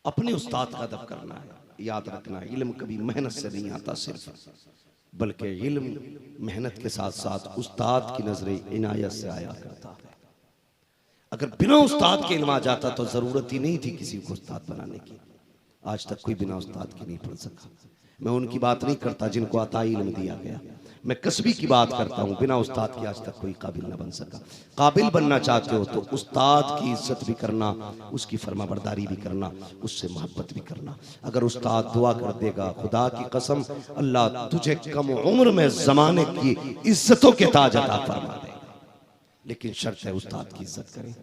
Speaker 1: अपने उस्ताद का अदब करना है। याद रखना, इल्म कभी मेहनत से नहीं आता सिर्फ, बल्कि इल्म मेहनत के साथ साथ उस्ताद की नजर इनायत से आया करता है। अगर बिना उस्ताद के इल्म आ जाता तो जरूरत ही नहीं थी किसी को उस्ताद बनाने की। आज तक कोई बिना उस्ताद के नहीं पढ़ सका। मैं उनकी बात नहीं करता जिनको अता इल्म दिया गया, मैं कसबी की बात करता हूँ। बिना उस्ताद के आज तक कोई काबिल ना बन सका। काबिल बनना चाहते हो तो उस्ताद की इज्जत भी करना, उसकी फरमाबरदारी भी करना, उससे मोहब्बत भी करना। अगर उस्ताद दुआ कर देगा, खुदा की कसम अल्लाह तुझे कम उम्र में जमाने की इज्जतों के ताज अता फरमा देगा। लेकिन शर्त है उस्ताद की इज्जत करें,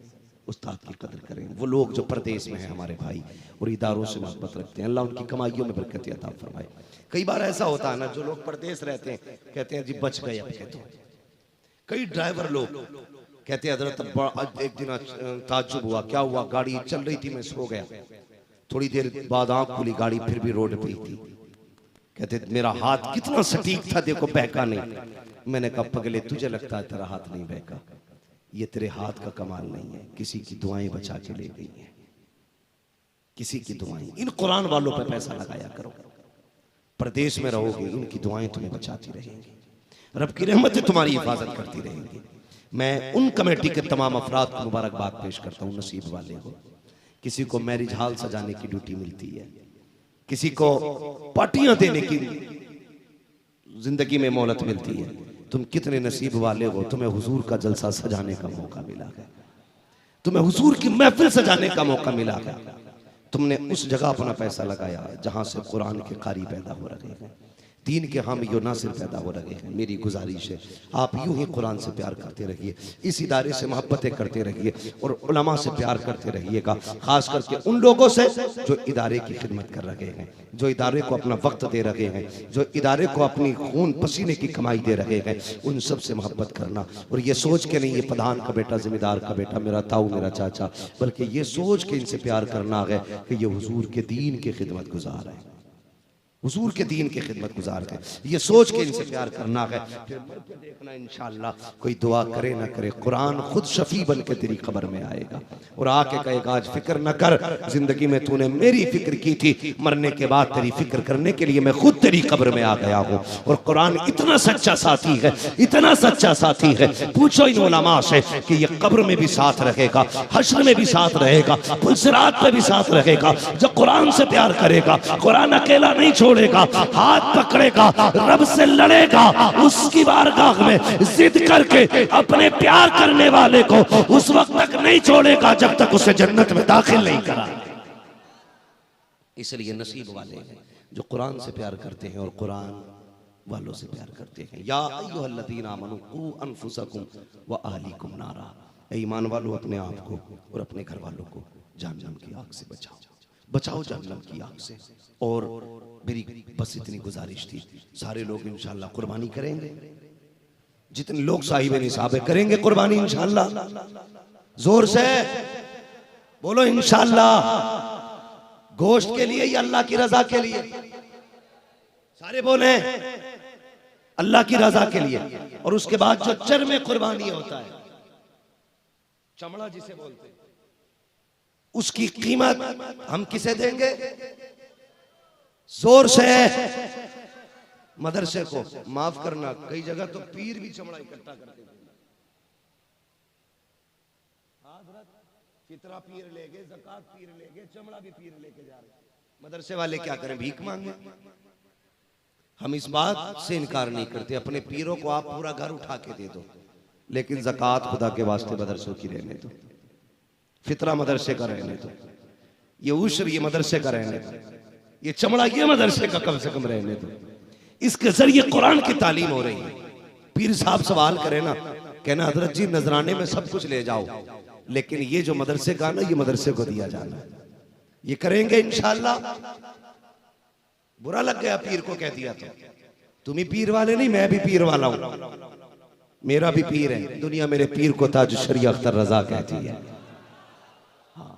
Speaker 1: उस्ताद की कदर करें। वो लोग जो परदेश में हैं हमारे भाई और इदारों से मोहब्बत रखते हैं, अल्लाह उनकी कमाइयों में बरकत अता फरमाए। कई बार ऐसा होता है ना, जो लोग परदेश रहते हैं कहते हैं जी बच गए अब के तो। कई ड्राइवर लोग कहते हैं हजरत एक दिन ताज्जुब हुआ, क्या हुआ, गाड़ी चल रही थी मैं सो गया, थोड़ी देर बाद आंख खुली गाड़ी फिर भी रोड पे थी। कहते मेरा हाथ कितना सटीक था, देखो बहका नहीं। मैंने कहा पगले तुझे लगता है तेरा हाथ नहीं बहका, ये तेरे हाथ का कमाल नहीं है, किसी की दुआएं बचा के ले गई हैं, किसी की दुआएं। इन कुरान वालों पे पैसा लगाया करो, प्रदेश में रहोगे इनकी दुआएं तुम्हें बचाती रहेंगी, रब की रहमतें तुम्हारी हिफाजत करती रहेंगी। मैं उन कमेटी के तमाम अफराद को मुबारकबाद पेश करता हूँ, नसीब वाले हो। किसी को मैरिज हॉल सजाने की ड्यूटी मिलती है, किसी को पार्टियां देने की जिंदगी में मोहलत मिलती है। तुम कितने नसीब वाले हो, तुम्हें हुजूर का जलसा सजाने का मौका मिला है, तुम्हें हुजूर की महफिल सजाने का मौका मिला है। तुमने उस जगह अपना पैसा लगाया जहां से कुरान के कारी पैदा हो रहे हैं, दीन के हामी यो नासिर पैदा हो रहे हैं। मेरी गुजारिश है आप यूं ही कुरान से प्यार करते रहिए, इस इदारे से मोहब्बतें करते रहिए और उलमा से प्यार करते रहिएगा, खास करके उन लोगों से जो इदारे की खिदमत कर रहे हैं, जो इदारे को अपना वक्त दे रहे हैं, जो इदारे को अपनी खून पसीने की कमाई दे रहे हैं, उन सब से मोहब्बत करना। और ये सोच के नहीं ये प्रधान का बेटा, जिम्मेदार का बेटा, मेरा ताऊ, मेरा चाचा, बल्कि ये सोच के इनसे प्यार करना है कि ये हुजूर के दीन की खिदमत गुजार है, हुजूर के दीन की खिदमत गुजार है। ये सोच के इनसे प्यार करना है। फिर मर के देखना इंशाअल्लाह, कोई दुआ करे ना करे, कुरान खुद शफी बन के तेरी खबर में आएगा और आके कहेगा आज फिक्र न कर, जिंदगी में तूने मेरी फिक्र की थी, मरने के बाद तेरी फिक्र करने के लिए मैं खुद तेरी कब्र में आ गया हूँ। और कुरान इतना सच्चा साथी है, इतना सच्चा साथी है, पूछो इन उलमा से कि ये कब्र में भी साथ रहेगा, हश्र में भी साथ रहेगा, पुलसिरात में भी साथ रहेगा। जो कुरान से प्यार करेगा, कुरान अकेला नहीं छोड़ेगा, हाथ पकड़ेगा, रब से लड़ेगा, उसकी बारगाह में जिद करके अपने प्यार करने वाले को उस वक्त तक नहीं छोड़ेगा जब तक उसे जन्नत में दाखिल नहीं करा। इसलिए नसीब वाले हैं जो कुरान से प्यार करते हैं और कुरान वालों से प्यार करते हैं। या अय्युहल्लज़ीना आमनू क़ू अनफुसकुम व अहलीकुम नारा, ईमान वालों अपने आप को और अपने घर वालों को जहन्नम की आग से बचाओ, बचाओ जहन्नम की आग से। और मेरी बस इतनी गुजारिश थी, सारे लोग इंशाअल्लाह कुर्बानी करेंगे, जितने लोग साहिब निसाब करेंगे कुर्बानी इंशाअल्लाह, जोर से बोलो इंशाअल्लाह। गोश्त के लिए या अल्लाह की रजा के लिए? सारे बोले अल्लाह की रजा के लिए। और उसके बाद जो चर्म कुर्बानी होता है, चमड़ा जिसे बोलते हैं, उसकी कीमत हम किसे देंगे? जोर से मदरसे को। माफ करना, कई जगह तो पीर भी चमड़ा इकट्ठा करते हैं। फितरा पीर लेके, ज़कात पीर लेके, चमड़ा भी पीर लेके जा रहे। मदरसे वाले क्या करें? भीख मांगे। हम इस बात से इनकार नहीं करते, अपने पीरों को आप पूरा घर उठा के दे दो, लेकिन ज़कात खुदा के वास्ते मदरसों की रहने दो, फितरा मदरसे का रहने दो, ये उश्र ये मदरसे का रहने दो, ये चमड़ा ये मदरसे का कम से कम रहने दो। इसके जरिए कुरान की तालीम हो रही है। पीर साहब सवाल करे ना, कहना हजरत जी नजराने में सब कुछ ले जाओ, लेकिन ये जो मदरसे का ना, ये मदरसे को दिया जाना, ये करेंगे इंशाअल्लाह। बुरा लग गया पीर को कह दिया तो, तुम ही पीर वाले नहीं, मैं भी पीर वाला हूं, मेरा भी पीर है। दुनिया मेरे पीर को ताज शरिया अख्तर रजा कहती है। हाँ,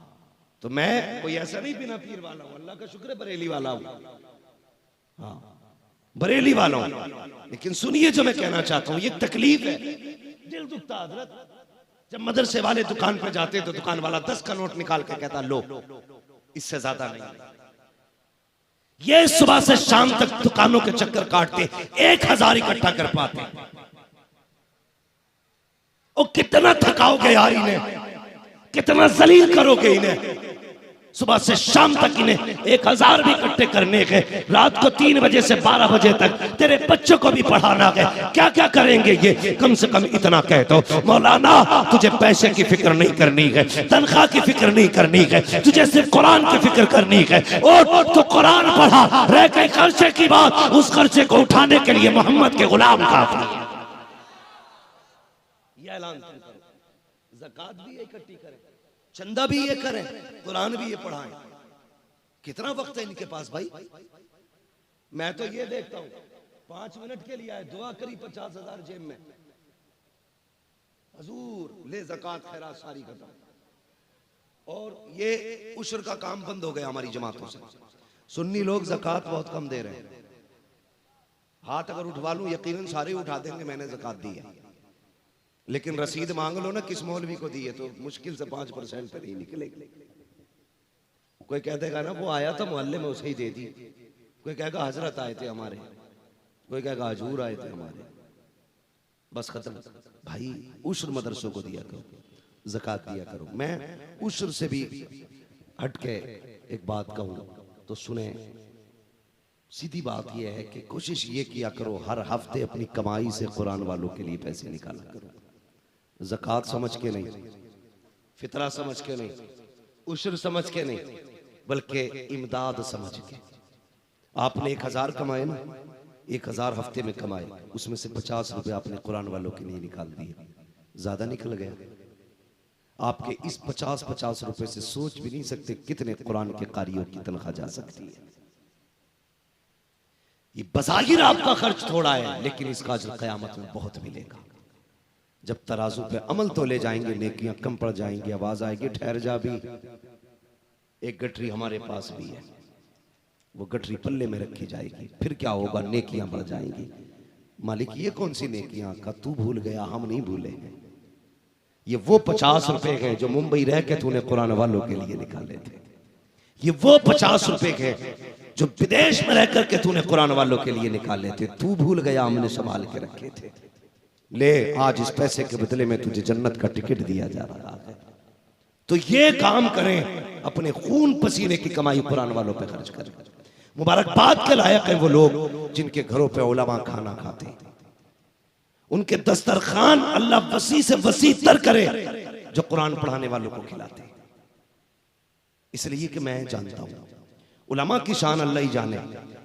Speaker 1: तो मैं कोई ऐसा नहीं बिना पीर वाला हूं, अल्लाह का शुक्र है बरेली वाला हूं। हाँ, बरेली वाला हूं। लेकिन सुनिए जो मैं कहना चाहता हूं, ये तकलीफ है, दिल दुखता हजरत। जब मदरसे वाले दुकान पे जाते तो दुकान वाला 10 का नोट निकाल के कहता लो, इससे ज्यादा नहीं। ये सुबह से शाम तक दुकानों के चक्कर काटते 1000 इकट्ठा कर पाते। और कितना थकाओगे यार इन्हें, कितना जलील करोगे इन्हें। सुबह से शाम तक इन्हें 1000 भी इकट्ठे करने के, रात को 3 बजे से 12 बजे तक तेरे बच्चों को भी पढ़ाना है। क्या क्या करेंगे ये? कम से कम इतना कह दो, मौलाना तुझे पैसे की फिक्र नहीं करनी है, तनख्वाह की फिक्र नहीं करनी है, तुझे सिर्फ कुरान की फिक्र करनी है। और तो कुरान पढ़ा, रह गए खर्चे की बात, उस खर्चे को उठाने के लिए मोहम्मद के गुलाम काफी है। ये ऐलान करो, ज़कात भी इकट्ठी करें, चंदा भी ये करें, कुरान भी ये पढ़ाएं। कितना वक्त है इनके पास भाई? मैं तो ये देखता हूं 5 मिनट के लिए आए, दुआ करी 50,000 जेब में, हजूर ले ज़कात खैरात सारी खत्म। और ये उश्र का काम बंद हो गया हमारी जमातों से। सुन्नी लोग ज़कात बहुत कम दे रहे हैं। हाथ अगर उठवा लूं यकीनन सारे उठा देंगे मैंने ज़कात दी है, लेकिन रसीद मांग लो ना किस मौलवी को दी है तो मुश्किल से 5% पे नहीं निकलेगी। कोई कह देगा ना वो आया था मोहल्ले में उसे ही दे दी, कोई कहेगा हजरत आए थे हमारे, कोई कहेगा हजूर आए थे हमारे, बस खत्म। भाई उश्र मदरसों को दिया करो, ज़कात दिया करो। मैं उश्र से भी हट के एक बात कहूं तो सुने, सीधी बात यह है कि कोशिश ये किया करो हर हफ्ते अपनी कमाई से कुरान वालों के लिए पैसे निकाला करो। ज़कात समझ के नहीं, फितरा समझ के नहीं, उश्र समझ के नहीं, बल्कि इमदाद समझ के। आपने 1000 कमाए ना, 1000 हफ्ते में कमाए, उसमें से 50 रुपए आपने कुरान वालों के लिए निकाल दिए, ज्यादा निकल गया। आपके इस 50-50 रुपए से सोच भी नहीं सकते कितने कुरान के कारियों की तनख्वाह जा सकती है। ये बज़ाहिर आपका खर्च थोड़ा है, लेकिन इसका अजर क़यामत में बहुत मिलेगा। जब तराजू पे अमल तो ले जाएंगे, नेकियां कम पड़ जाएंगी, आवाज आएगी ठहर जा भी, एक गठरी हमारे पास भी है, वो गठरी पल्ले में रखी जाएगी, फिर क्या होगा? नेकियां बढ़ जाएंगी। मालिक ये कौन सी नेकियां? का तू भूल गया, हम नहीं भूलेंगे। ये वो 50 रुपए हैं जो मुंबई रह के तूने कुरान वालों के लिए निकाले थे। ये वो 50 रुपए हैं जो विदेश में रह करके तूने कुरान वालों के लिए निकाले थे। तू भूल गया, हमने संभाल के रखे थे। ले आज इस पैसे के बदले में तुझे जन्नत का टिकट दिया जा रहा है। तो ये काम करें, अपने खून पसीने की कमाई कुरान वालों पे खर्च करें। मुबारकबाद के लायक है वो लोग जिनके घरों पे उलमा खाना खाते हैं, उनके दस्तरखान अल्लाह वसी से वसी तर करे जो कुरान पढ़ाने वालों को खिलाते हैं। इसलिए कि मैं जानता हूं उलमा की शान अल्लाह ही जाने,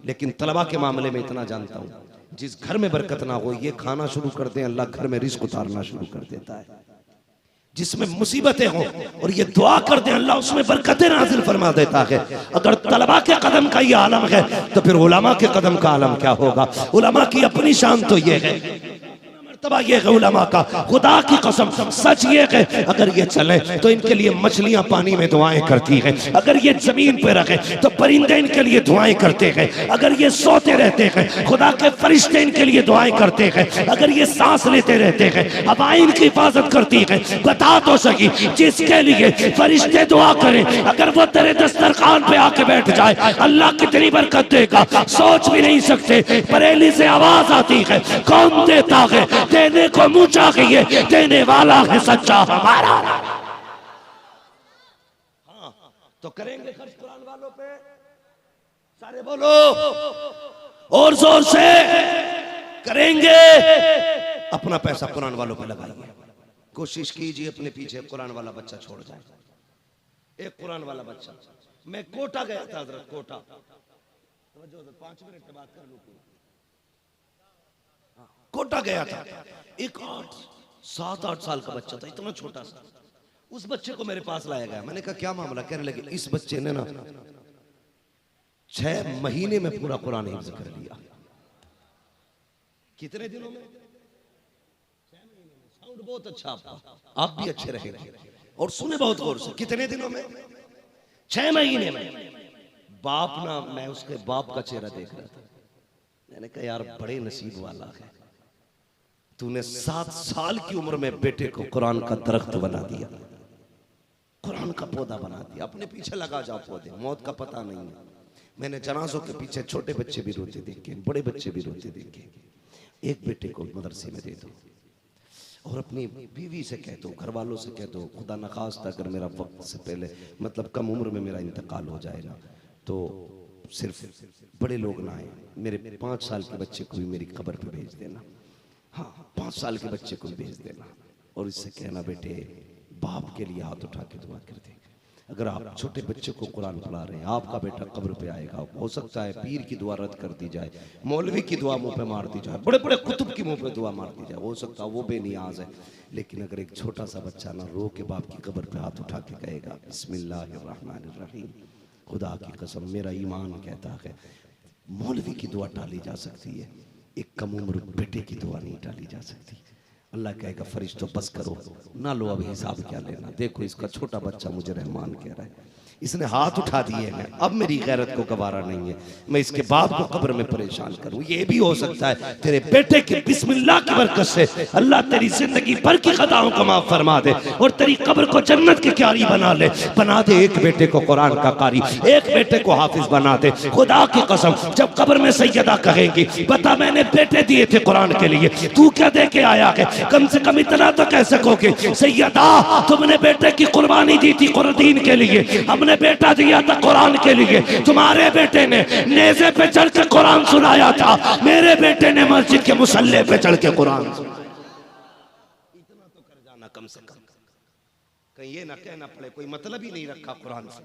Speaker 1: लेकिन तलबा के मामले में इतना जानता हूं, जिस घर में बरकत ना हो ये खाना शुरू कर दें, अल्लाह घर में रिस्क उतारना शुरू कर देता है। जिसमें मुसीबतें हों और ये दुआ कर दें, अल्लाह उसमें बरकतें नाज़िल फरमा देता है। अगर तलबा के कदम का ये आलम है तो फिर उलमा के कदम का आलम क्या होगा? उलमा की अपनी शान तो ये है, ये है उलमा का, खुदा की कसम सच ये है, अगर ये चले तो इनके लिए मछलियां पानी में दुआएं करती हैं, अगर ये जमीन पे रखे तो परिंदे इनके लिए दुआएं करते हैं, अगर ये सोते रहते हैं खुदा के फरिश्ते इनके लिए दुआएं करते हैं, अगर ये सांस लेते रहते हैं हवाएं इनकी हिफाजत करती है। बता तो सही, जिसके लिए फरिश्ते दुआ करें, अगर वो तेरे दस्तरखान पे आके बैठ जाए अल्लाह कितनी बरकत देगा सोच भी नहीं सकते। बरेली से आवाज आती है, कौन देता है? देने को मुंह चाहिए, देने वाला है सच्चा हमारा। हाँ, तो करेंगे खर्च कुरान वालों पे, सारे बोलो और जोर से करेंगे। अपना पैसा कुरान वालों पे लगाइए। कोशिश कीजिए अपने पीछे कुरान वाला बच्चा छोड़ जाए। एक कुरान वाला बच्चा, मैं कोटा गया था हजरत, कोटा, 5 मिनट बात कर लूं। कोटा गया था, एक 7-8 साल का बच्चा था, इतना छोटा सा। उस बच्चे को मेरे पास लाया गया। मैंने कहा क्या मामला? कहने लगे इस बच्चे ने ना 6 महीने में पूरा कुरान हिफ्ज कर लिया। कितने दिनों में? 6 महीने में। साउंड बहुत अच्छा आपका, आप भी अच्छे रहेंगे और सुने बहुत गौर से। कितने दिनों में? 6 महीने में। बाप ना, मैं उसके बाप का चेहरा देख रहा था। मैंने कहा यार बड़े नसीब वाला है, तूने 7 साल की उम्र में बेटे को कुरान का दरख्त बना दिया, कुरान का पौधा बना दिया। अपने पीछे लगा जाओ पौधे, मौत का पता नहीं है। मैंने जनाजों के पीछे छोटे बच्चे भी रोते देखे, बड़े बच्चे भी रोते देखे। एक बेटे को मदरसे में दे दो और अपनी बीवी से कह दो, घर वालों से कह दो, खुदा न खास्ता अगर मेरा वक्त से पहले, मतलब कम उम्र में मेरा इंतकाल हो जाए ना, तो सिर्फ बड़े लोग ना आए, मेरे 5 साल के बच्चे को भी मेरी कब्र पे भेज देना। हाँ, 5 साल के बच्चे को भी भेज देना और इससे कहना बेटे बाप के लिए हाथ उठा के दुआ कर दे। अगर आप छोटे बच्चे को कुरान पढ़ा रहे हैं, आपका बेटा कब्र पे आएगा, हो सकता है पीर की दुआ रद्द कर दी जाए, मौलवी की दुआ मुंह पे मार दी जाए, बड़े बड़े कुतुब की मुंह पे दुआ मार दी जाए, हो सकता है वो बेनियाज है। लेकिन अगर एक छोटा सा बच्चा ना रो के बाप की कब्र पे हाथ उठा के कहेगा बिस्मिल्लाहिर्रहमानिर्रहीम, खुदा की कसम मेरा ईमान कहता है मौलवी की दुआ टाली जा सकती है, एक कम उम्र बेटे की दुआ नहीं टाली जा सकती। अल्लाह कहेगा फरिश्तों बस करो, ना लो अब हिसाब क्या लेना, देखो इसका छोटा बच्चा मुझे रहमान कह रहा है, इसने हाथ उठा दिए हैं, अब मेरी गैरत को गवारा नहीं है मैं इसके बाप को कब्र में परेशान करूं। ये भी हो सकता है तेरे बेटे के बिस्मिल्लाह की बरकत से अल्लाह तेरी जिंदगी भर की खताओं को माफ फरमा दे और तेरी कब्र को जन्नत की क्यारी बना ले। बना दे एक बेटे को कुरान का कारी, एक बेटे को हाफिज बना दे। खुदा की कसम जब कब्र में सैयदा कहेंगी बता मैंने बेटे दिए थे कुरान के लिए, तू क्या दे के आया है? कम से कम इतना तो कह सकोगे सैयदा तुमने बेटे की कुर्बानी दी थी कुरान के लिए, हमने बेटा दिया था कुरान के लिए, तुम्हारे बेटे ने नेज़े पे चढ़ के कुरान सुनाया था, मेरे बेटे ने मस्जिद के मुसल्ले पे चढ़ के कुरान सुनाया। इतना तो कर जाना कम से कम, कहीं ये ना कहना पड़े कोई मतलब ही नहीं रखा कुरान से।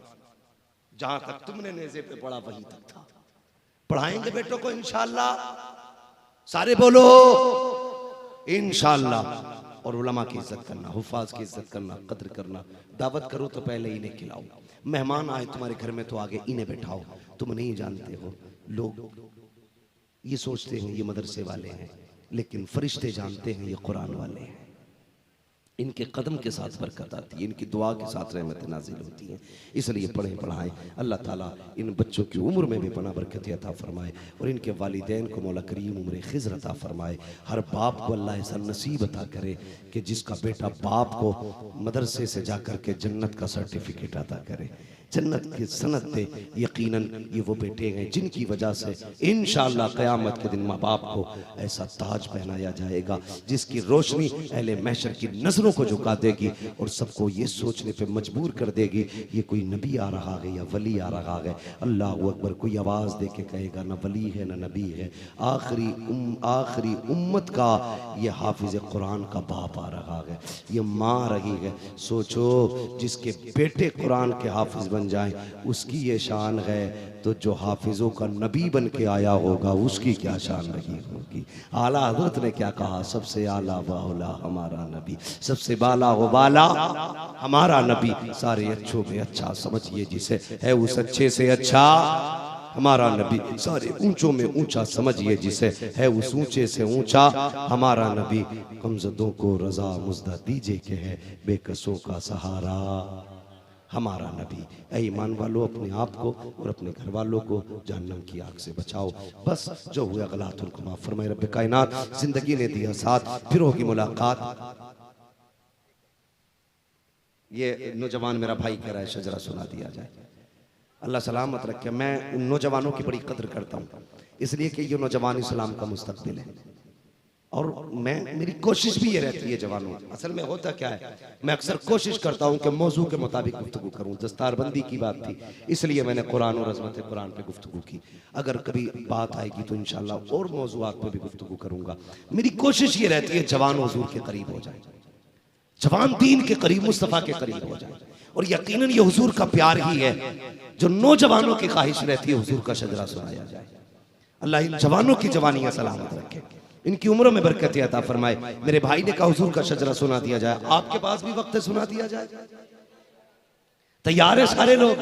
Speaker 1: जहां तक तुमने नेज़े पे पढ़ा वहीं तक था। पढ़ाएंगे बेटों को इंशाअल्लाह, सारे बोलो इंशाअल्लाह। और उलमा की इज्जत करना, हुफाज की इज्जत करना, कद्र करना। दावत करो तो पहले इन्हें खिलाओ, मेहमान आए तुम्हारे घर में तो आगे इन्हें बैठाओ। तुम नहीं जानते हो, लोग ये सोचते हैं ये मदरसे वाले हैं, लेकिन फरिश्ते जानते हैं ये कुरान वाले हैं। इनके कदम के साथ बरकत आती है, इनकी दुआ के साथ रहमत नाजिल होती है। इसलिए पढ़ें पढ़ाएं। अल्लाह ताला इन बच्चों की उम्र में भी बना बरकत अता फरमाए और इनके वालिदैन को मौला करीम उम्र खिज़्र अता फरमाए। हर बाप को अल्लाह ऐसा नसीब अता करे कि जिसका बेटा बाप को मदरसे से जाकर के जन्नत का सर्टिफिकेट अता करे, जन्नत की सनत दे। यकीनन ये वो बेटे हैं जिनकी वजह से इंशाअल्लाह क़यामत के दिन माँ बाप को ऐसा ताज पहनाया जाएगा जिसकी रोशनी अहले महशर की नजरों को झुका देगी और सबको ये सोचने पे मजबूर कर देगी ये कोई नबी आ रहा है या वली आ रहा है। अल्लाह अकबर। कोई आवाज़ दे के कहेगा ना वली है ना नबी है, आखिरी उम्मत का ये हाफिज कुरान का बाप आ रहा है, ये माँ रही है। सोचो जिसके बेटे कुरान के हाफिज बन जाए उसकी ये शान है, तो जो हाफिजों का नबी बन के आया होगा उसकी क्या शान रही होगी। आला हजरत ने क्या कहा, सबसे आला वाला हमारा नबी, सबसे बाला हो बाला हमारा नबी। सारे अच्छों में अच्छा समझिए जिसे, है उस अच्छे से अच्छा हमारा नबी। सारे ऊंचों में ऊंचा समझिए जिसे, है उस ऊंचे से ऊंचा हमारा नबी। कमजदों को रजा मुजदा दीजिए के है बेकसों का सहारा हमारा नबी। ऐ ईमान वालों अपने आप को और अपने घर वालों को जहन्नम की आग से बचाओ। बस जो हुआ गलत उनको माफ फरमाए रब्बे कायनात। जिंदगी ने दिया साथ, फिर होगी मुलाकात। ये नौजवान मेरा भाई कह रहा है शजरा सुना दिया जाए। अल्लाह सलामत रखे। मैं उन नौजवानों की बड़ी कदर करता हूँ इसलिए कि ये नौजवान इस्लाम का मुस्तकबिल है। और मेरी कोशिश भी ये रहती है जवानों, असल में होता क्या है, मैं अक्सर कोशिश करता हूँ कि मौजू के मुताबिक गुफ्तगू करूँ। दस्तारबंदी की बात थी, इसलिए मैंने कुरान और अज़मत कुरान पे गुफ्तगू की। अगर कभी बात आएगी तो इंशाल्लाह और मौजूआत पे भी गुफ्तगू करूँगा। मेरी कोशिश ये रहती है जवान हुजूर के करीब हो जाए, जवान दीन के करीब, मुस्तफ़ा के करीब हो जाए। और यकीनन ये हुजूर का प्यार ही है जो नौजवानों की ख्वाहिश रहती है हुजूर का शजरा सुनाया जाए। अल्लाह इन जवानों की जवानियां सलामत रखे, इनकी उम्रों में बरकत अता फरमाए। मेरे भाई ने कहा हुजूर का शजरा सुना दिया जाए, आपके पास भी वक्त है सुना दिया जाए? तैयार है सारे लोग?